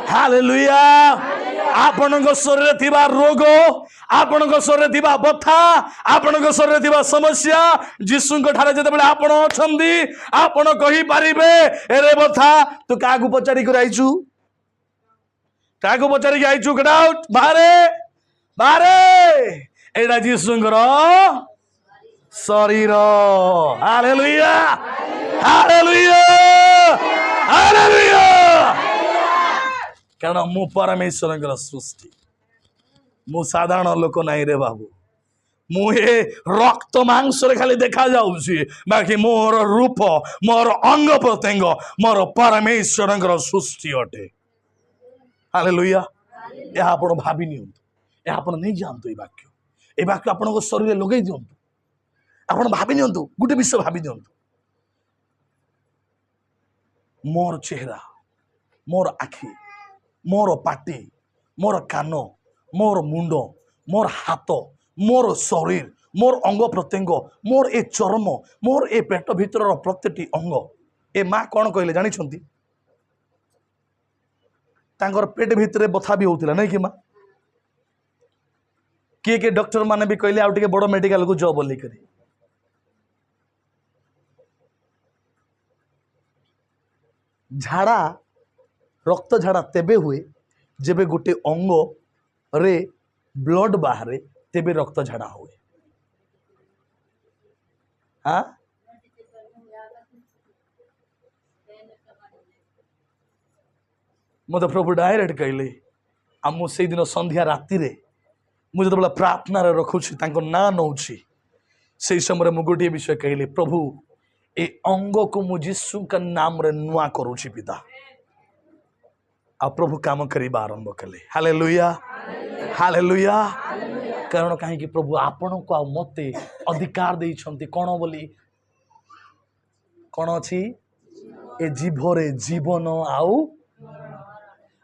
हालेलुया आपणक शरीर थिबा रोग आपणक शरीर थिबा बथा आपणक शरीर थिबा समस्या जीशु ठारे जेतेबेले आपण अछंदी आपण कहि पारिबे एरे बथा तू कागु पचारी कर आइचु कागु पचारी के आइचु गेट आउट बाहरे बाहरे एडा जीशुंकर शरीर हालेलुया हालेलुया हालेलुया कारण मु परमेश्वर सृष्टि मु साधारण लोक नहीं रे बाबू मुझे रक्त मांस खाली देखा जाऊँगी बाकी मोर रूप मोर अंग प्रत्यंग मोर परमेश्वर सृष्टि अटे हालेलुया यह आप भावी नियंतु यह आप नहीं जानतु ये वाक्य आपण शरीर लगे दिंतु आप भावी नियंतु गोटे विषय भावी दिंतु मोर चेहरा मोर आखि मोर पाटी मोर कान मोर मुंड मोर हाथ मोर शरीर मोर अंग प्रत्यंग मोर ए चर्म मोर ए पेट भीतर प्रत्येक अंग ए माँ कौन कहले जानी तांकर पेट भीतर बथा भी होता नहीं कि माँ किए डॉक्टर माने भी कहले आउ टिके बड़ मेडिकल को जॉब बोली करी झाड़ा रक्त झाड़ा तेबे हुए जेबे गोटे अंग रे ब्लड बाहरे तेबे रक्त झाड़ा हुए हाँ मत प्रभु डायरेक्ट कहले आ मु से दिन संध्या राति रे मुझे तो प्रार्थना रे रखुछि तांको ना नौछि से समय मु गोटे विषय कहले प्रभु ए अंग को मु यीशु का नाम रे नुआ करूछि पिता आ प्रभु काम करवा आरंभ कले हालेलुया हालेलुया कारण कहीं प्रभु आपण को मते अधिकार देइछंती कोन बोली कोन अछि ए जीवरे जीवन आउ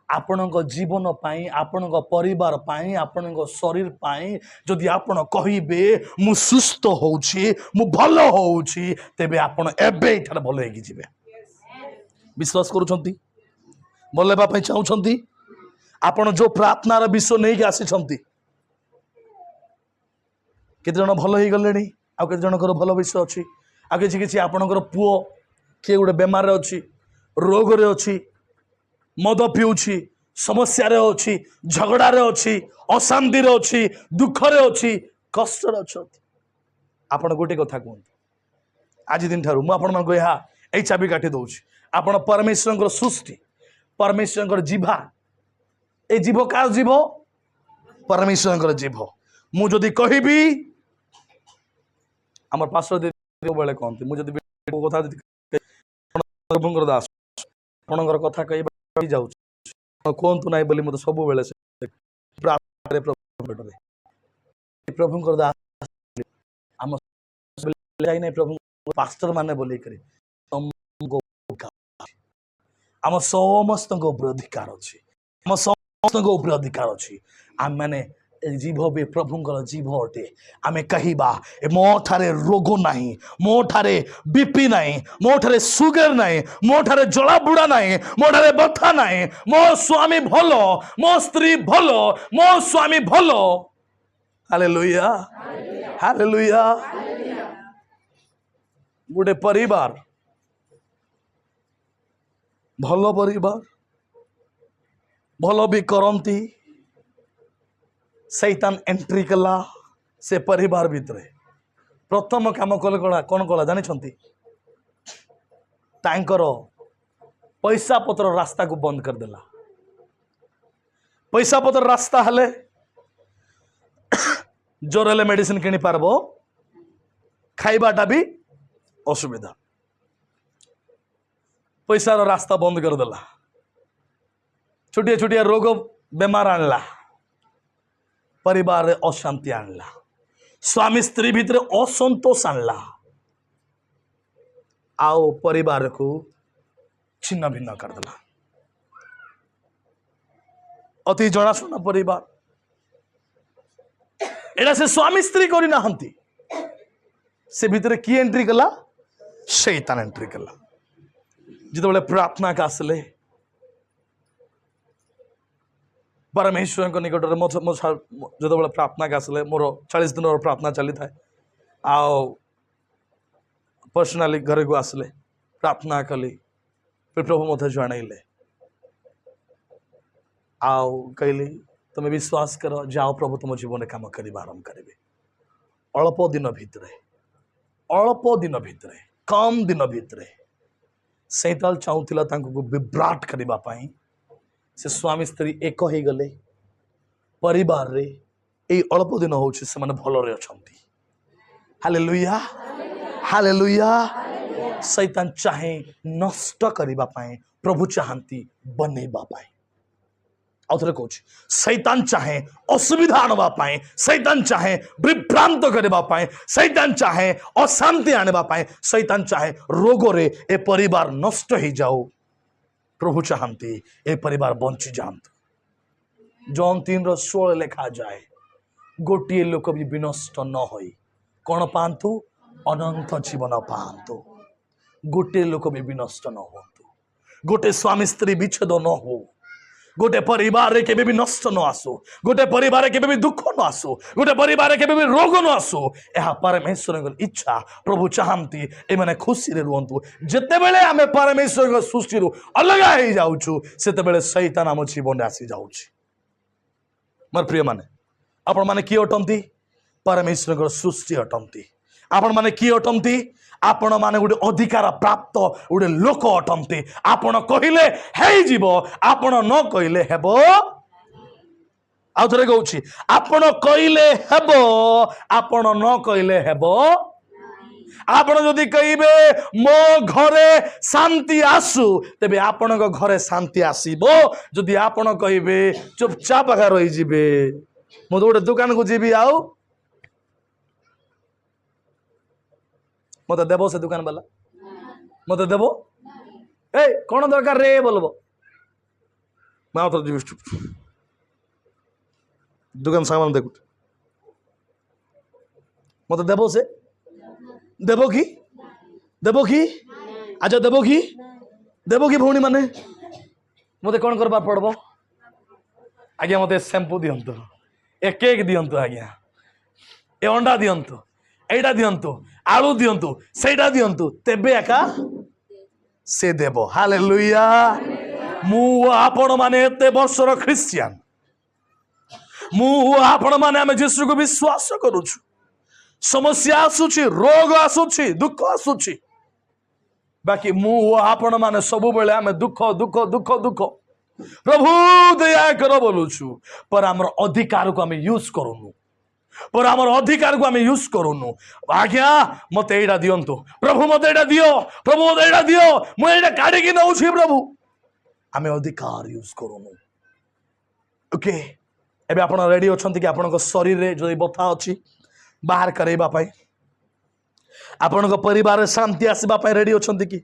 आपणक जीवन पाई आपणक परिवार पाई आपणक शरीर पाई जदि आपण कहिबे मु सुस्थ होउछि मु भलो होउछि तेबे आपण एबे इठार भलो हेगी जिवे विश्वास करूछंती बोलेबा पई चाहूछंती आपण जो प्रार्थनार विषय नहीं कि आसी केते जण भलो ही गलेनी आ केते जणकर भलो विषय अछि आ किछि किछि आपणकर पुओ के गोटे बेमार रे अछि रोग रे अछि मद पिउछि समस्या रे अछि झगड़ा रे अछि अशांति रे अछि दुख रे अछि कष्ट रे अछि आपण गोटे कथा कहू आज दिन ठारू मु आपण मन को यहा ए चाबी काटी दउछि आपण परमेश्वरकर सृष्टि परमेश्वरकर जीवा ए जीव का जीव परमेश्वरकर जीव मु जदि कहिबी हमर पास्टर दे बेले कहते मु जदि कथा प्रभुंकर दास आपणकर कथा कहि जाउछि कहतु ना बोली मत सब बेले प्रभु आम प्रभु पास्टर माने बोली आम समस्त अधिकार अच्छी आम समस्त अधिकार अच्छी आम मैंने जीभ भी प्रभुंर जीभ अटे आम कहवा मो ठारे रोग नहीं मो ठारे बीपी नहीं मो ठारे सुगर नहीं मो ठारे जला बुड़ा नहीं मो ठारे बथा नहीं मो स्वामी भल मो स्त्री भल मो स्वामी भल हालेलुया हालेलुया। गोटे परिवार भल परिवार भल भी करती शैतान एंट्री कला से परिवार भितर प्रथम काम कले कौन कला जानी तांकर पैसा पत्र रास्ता को बंद कर देला। पैसा पत्र रास्ता हले जोर हेले मेडिसिन किनी पारबो खाइबाटा भी असुविधा पैसा रो रास्ता बंद कर देला। छोटिया छोटिया रोग बेमार आणला परिवार अशांति आणला स्वामी स्त्री भितर असंतोष आणला आओ परिवार को छिन्न भिन्न कर देला। अति जनाशुना परिवार एड़ा से स्वामी स्त्री करी नाहंती से भितर की एंट्री कला शैतान एंट्री कला। जिते प्रार्थना का आसले परमेश्वर को निकट जो प्रार्थना का आसले मोर 40 दिन प्रार्थना चली था आओ पर्सनाली घर को आसले प्रार्थना कली फिर प्रभु मत जनइले आओ कहली तुम विश्वास कर जाओ प्रभु तुम जीवन काम कर आरंभ करेंगे। अल्प दिन कम दिन भितर सैतान चाहूला विभ्राट करने से स्वामी स्त्री एक हो गले परिवार रे ए अल्प दिन हो भलरे अछंती। Hallelujah hallelujah. सैतान चाहे नष्ट करने प्रभु चाहती बनैबा आउथरे कहूँ सैतान चाहे असुविधा आनवाई सैतान चाहे विभ्रांत करने सैतान चाहे अशांति आनवाई सैतान चाहे रोग रे ए परिवार नष्ट हो जाओ प्रभु चाहती ए परिवार बंची जातु। जॉन 3:16 लिखा जाए गोटे लोक भी विनष्ट न होई कौन पांतु अनंत जीवन पांतु। गोटे लोक भी विनष्ट न हो गोटे स्वामी स्त्री विच्छेद न हो गोटे परिवार के भी नष्ट न आसो गोटे परिवार के भी दुख न आसो गोटे परिवार के भी रोग न आसो यह परमेश्वर इच्छा प्रभु चाहती ए माने खुशी रे रुहंतु। जते बेले आमे परमेश्वर सृष्टि रु अलग हो जाउछु सेते बेले शैतान आम जीवन आसी जाउछि। मोर प्रिय माने आपण माने की अटंती परमेश्वर सृष्टि अटंती आपण माने की अटंती आपण माने गोटे अधिकार प्राप्त गोटे लोक अटंती। आपण कहले हे जीव आपण न कहले हेबो आउ थरे कहूछि आपण कहले हेबो आपण न कहले हेबो। आपण जदि कहिबे मो घरे शांति आसु तेबे आपण घरे शांति आसीबो। जदि आपण कहिबे चुपचाप आगा रही जिबे मो गोटे दुकान को जीबी आउ मत देव से दुकान वाला मत देव ए कौन दरकार रे बोलबो मैं तो दुकान सामान देखु मत देव से देव की अच्छा देव की भौणी माने मत कौन करबा पड़बो आज्ञा मत शैम्पू दियंतु ए केक दियंतु आज्ञा ए अंडा दियंतु एटा दियंतु आलू दियंतु सेटा दियंतु तेबे एका से देव। हालेलुया। मु आपण माने एते वर्षर ख्रिस्टियन मु आपण माने आमे यीशु को विश्वास करूछु समस्या आसुछि रोग आसुछि दुख आसुछि बाकी मु आपण माने सब बेले आमे दुख दुख दुख दुख प्रभु दया कर बोलुछु पर हमर अधिकार को आमे यूज करूनु पर आमर अधिकार को आम यूज करूनु। आज्ञा मत एटा दियंतु प्रभु मत एटा दियो प्रभु मत एटा दियो मुझे काढ़ी नौछि प्रभु आम अधिकार यूज करूनु ओके एबे आपण रेडी अछंती कि आपण शरीर रे जो बथा अछि बाहर करैबा पाई आपण परिवार रे शांति आसीबा पाई रेडी अछंती कि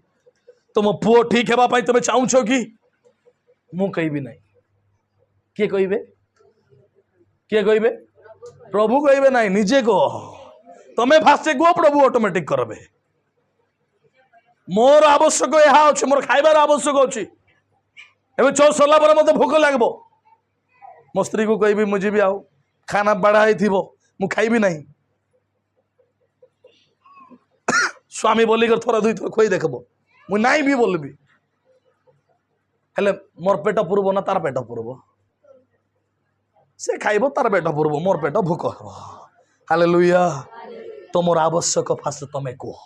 तुम पुओ ठीक हेबा पाई तुम चाहूछो कि मु कहबी नहीं किए कहबे प्रभु कहबे नहीं निजे कह तमे फास्ट कह प्रभु ऑटोमेटिक करबे मोर आवश्यक यह अच्छे मोर खाइबार आवश्यक अच्छी एवं चौ सरला पर मत भोक लगे मो स्त्री को कहबी मुझे भी आउ खाना बाढ़ाई थी मु खाइबी नहीं स्वामी बोलिकर थोड़ा दुई थर खुई देखब मु नहीं भी बोलबी हेले मोर पेट पुरब ना तार पेट पुरब से खाइब तार पेट पुरब मोर पेट भोक हम हालेलुया तुमर आवश्यक फास्ट तमे कह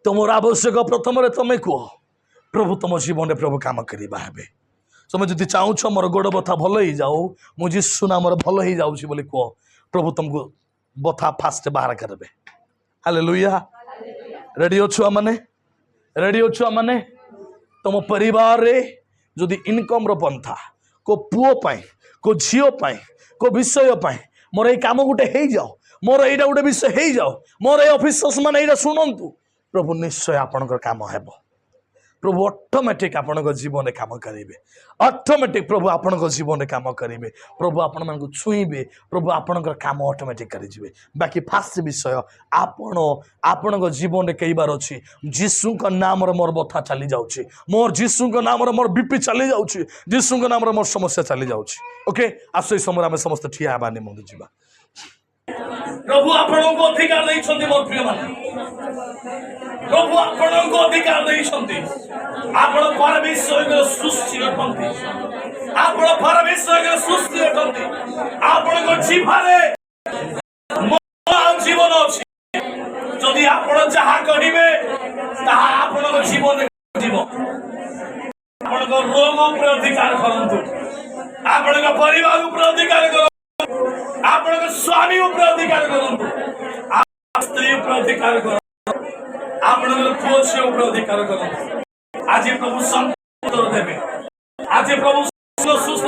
तुमर आवश्यक प्रथम तमे कह प्रभु तुम जीवन में प्रभु काम करवा हे तुम जदि चाहूछ मोर गोड़ बथा भल हो जाऊ मु जीशु नाम भल हो जाऊँ बोली कह प्रभु तुमको बथा फास्ट बाहर करबे हालेलुया रेडी अच्छु मैंने रेडी अच्छु मैंने तुम परिवार रे जदि इनकम रो पंथा को पुओ पाई को झीओ पाई को विषय पाई मोर ये काम गोटे हो जाओ मोर यहाँ गोटे विषय हो जाओ मोर ये ऑफिसर्स मैंने यहाँ शुणु प्रभु निश्चय आपणकर काम हेब प्रभु ऑटोमेटिक आपण जीवन काम करेंगे ऑटोमेटिक प्रभु आपण जीवन काम करेंगे प्रभु आपण मन छुईबे प्रभु आपणकर काम ऑटोमेटिक करेंगे बाकी फास्ट विषय आपण जीवन कहबार अच्छी जीशु नाम मोर बथा चली जाऊँगी मोर जीशु नाम मोर बीपी चली जाऊँगी जीशु नाम मोर समस्या चली जाऊँगी ओके आस समय आम समस्त ठिया हेबा निमंत जीवा प्रभु आपको अधिकार नहीं मोर प्रिय मान प्रभु आपको अधिकार नहीं आपण परमेश्वर सृष्टि रखती आपण परमेश्वर सृष्टि रखती आपण जीवारे जीवन अच्छी जदि आपण जहाँ कहे आपण जीवन आपण रोग उपर अधिकार करतु आपण परिवार उपर अधिकार कर आपण स्वामी उपर अधिकार करूँ स्त्री उपर अधिकार कर आपण पुओ झील उपर अधिकार करूँ आज प्रभु संतर देवे आज प्रभु सुस्थ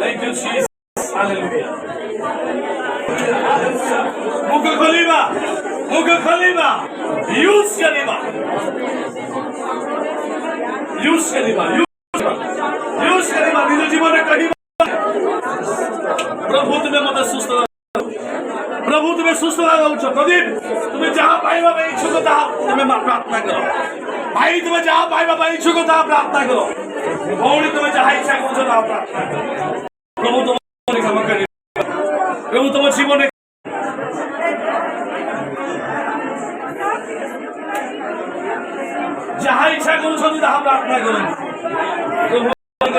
थैंक यू जीसस हालेलुया मुख खोलिबा यूज करिबा निज जीवन कह प्रभु तुम्हें मत सुस्थ प्रभु तुम्हें सुस्थ लगाऊच प्रदीप तुम्हें जहाँ पाइबा इच्छुक तुम्हें प्रार्थना करो भाई तुम्हें जहाँ पाइबा इच्छुक प्रार्थना करो भौणी तुम्हें जहाँ इच्छा कर प्रार्थना करो प्रभु तुम काम कर प्रभु तुम जीवन जहाँ इच्छा कर प्रार्थना करो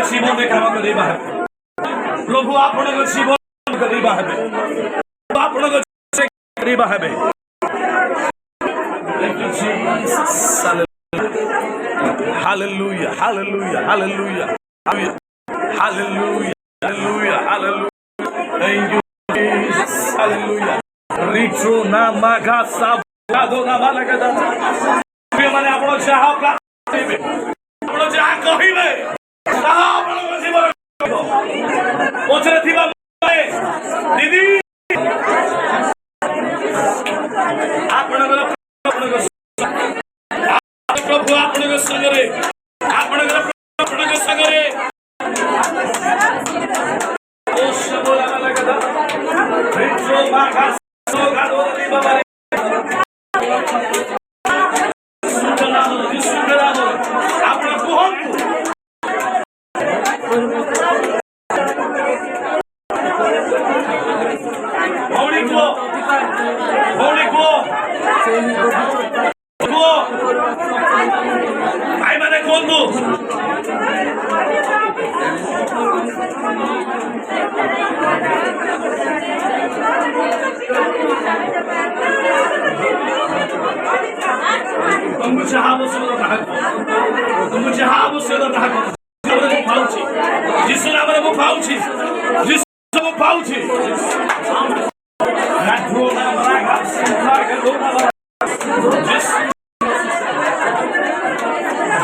जीवन में काम करवा प्रभु आपण जीवन करवा आपण करवा hallelujah hallelujah hallelujah hallelujah hallelujah hallelujah thank you Jesus hallelujah रिचो ना मागा सब गादो ना वाला गदा माने आपण जहाँ प्रार्थना करिवे आपण जहाँ कहिबे दीदी प्रभु आपण संगे भाई मैंने कौन दू तुमको जहाँ जिसु नाम रे पाउछि जिसु पाउछि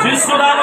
जिसु नाम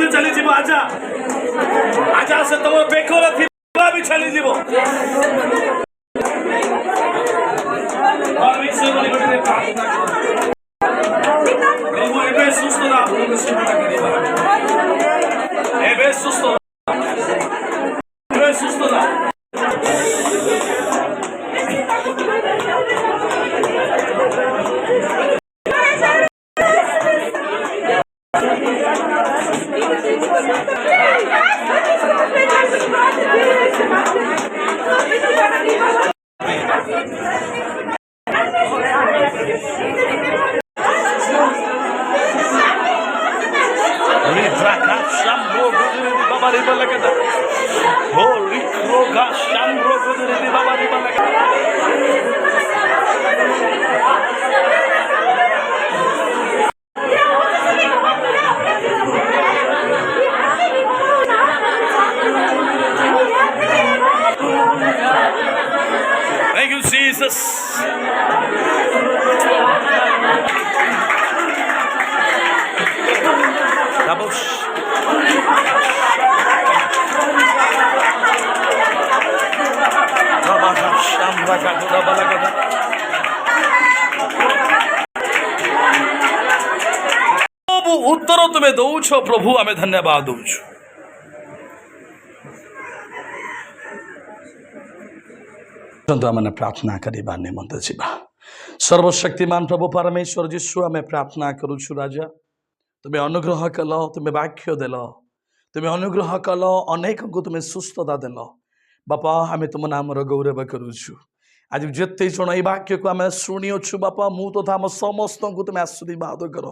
चली जीव आजा आजा से तुम बेखर भी चली जीव प्रभु एबे सुस्थ एबे सुस्थ एबे सुस्थ Thank you, Jesus. Doubles. उत्तर तुम्हें दौछ प्रभु आम धन्यवाद दौछ आम प्रार्थना करवा निमंत जीवा सर्वशक्तिमान प्रभु परमेश्वर जीशु आम प्रार्थना करुछु राजा तुम्हें अनुग्रह कल तुम्हें वाक्य देल तुम्हें अनुग्रह कल अनेक को तुम्हें सुस्थता देल बापा आम तुम नाम गौरव करुछु आज जिते जन ये वाक्य को आम शुणुछु बापा मु तथा आम समस्त को तुम्हें आशीर्वाद कर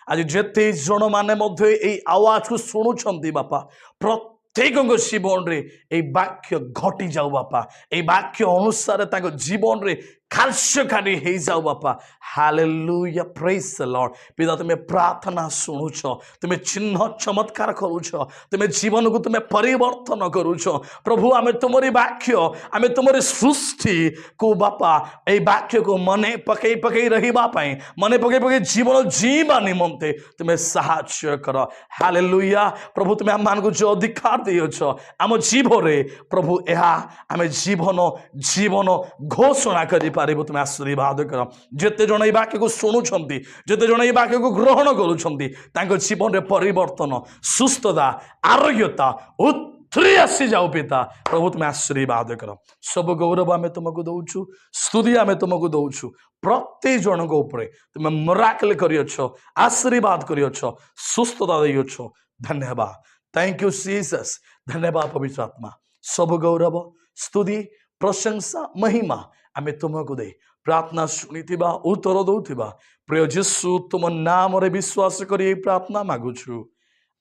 आज जिते जन मैंने आवाज को शुणुंट बापा प्रत्येक जीवन रे ये वाक्य घटी जाऊ बापा ये वाक्य अनुसार जीवन रे कार्यकारी हो जाऊ बापा हालेलुया प्रेज द लॉर्ड पिता तुम्हें प्रार्थना शुणुछ तुम्हें चिन्ह चमत्कार करुछ तुम्हें जीवन को तुम्हें परिवर्तन करुछ प्रभु आम तुमरी वाक्य आम तुमरी सृष्टि को बापा ये वाक्य को मने पकई पकई रहिबा पई मने पकई पकई जीवन जीवा निमंते तुम्हें साहाय्य कर हालेलुया प्रभु तुम्हें आम मान को जो अधिकार देछ आम जीवन रे प्रभु यह आम जीवन जीवन घोषणा करि तुम्हें आशीर्वाद कर जिते जन वाक्य को शुणुंट जिते जन वाक्य को ग्रहण करुँच जीवन में परिवर्तन सुस्थता आरोग्यता उत्थी आसी जाऊ पिता प्रभु तुम्हें आशीर्वाद कर सब गौरव आम तुमको दौचु स्तुति आम तुमको दौचु प्रत्येक जन तुम्हें मिराकल करियछ आशीर्वाद करियछ सुस्थता देछ धन्यवाद थैंक यू जीसस धन्यवाद पवित्र आत्मा सब गौरव स्तुति प्रशंसा महिमा आम तुमको दे प्रार्थना शुणिथिबा उत्तर दौथिबा प्रिय जीशु तुम नाम रे विश्वास करी प्रार्थना मागुछु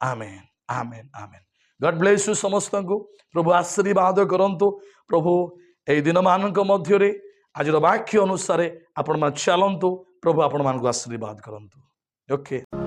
आमेन आमेन आमेन गॉड ब्लेस यू समस्त को प्रभु आशीर्वाद करंतु प्रभु ए दिन मानक मध्य रे आज वाक्य अनुसार आपण मान चलंतु प्रभु आपण मान को आशीर्वाद करंतु ओके